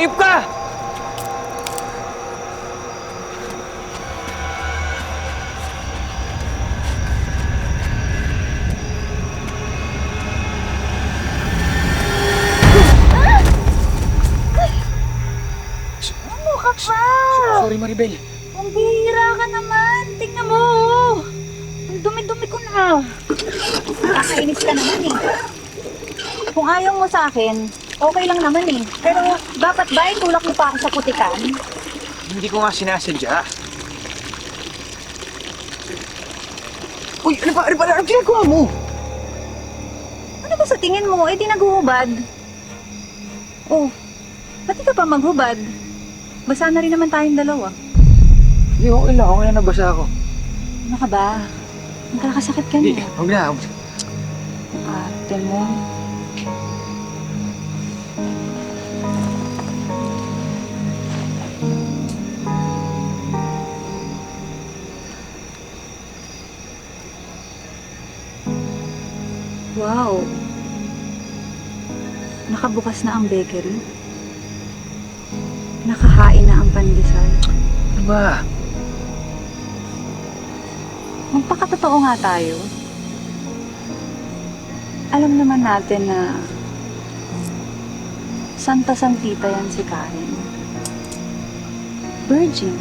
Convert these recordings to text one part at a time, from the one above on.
Hayop ka! Ano ka pa? Sorry, Maribel. Ang bihira ka naman. Tingnan mo. Oh. Ang dumi-dumi ko na. Nakakainis ka naman eh. Kung ayaw mo sa akin, okay lang naman eh. Pero dapat ba itulak mo pa ako sa putikan? Hindi ko nga sinasadya. Uy, ano ba? Ano ginagawa mo? Ano ba sa tingin mo? Eh di naguhubad. Oh, pati ka pa maghubad. Basa na rin naman tayong dalawa. Hindi, okay lang. Okay lang, nabasa ako. Ano ka ba? Magkakasakit ka Hindi, niya. huwag na. Ate mo. Wow. Nakabukas na ang bakery. Nakahain na ang pandesal. Ano ba? Magpakatotoo nga tayo. Alam naman natin na Santa Santita yan si Karen. Virgin.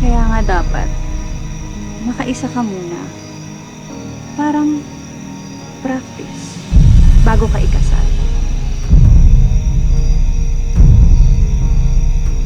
Kaya nga dapat makaisa ka muna. Parang practice bago ka ikasal.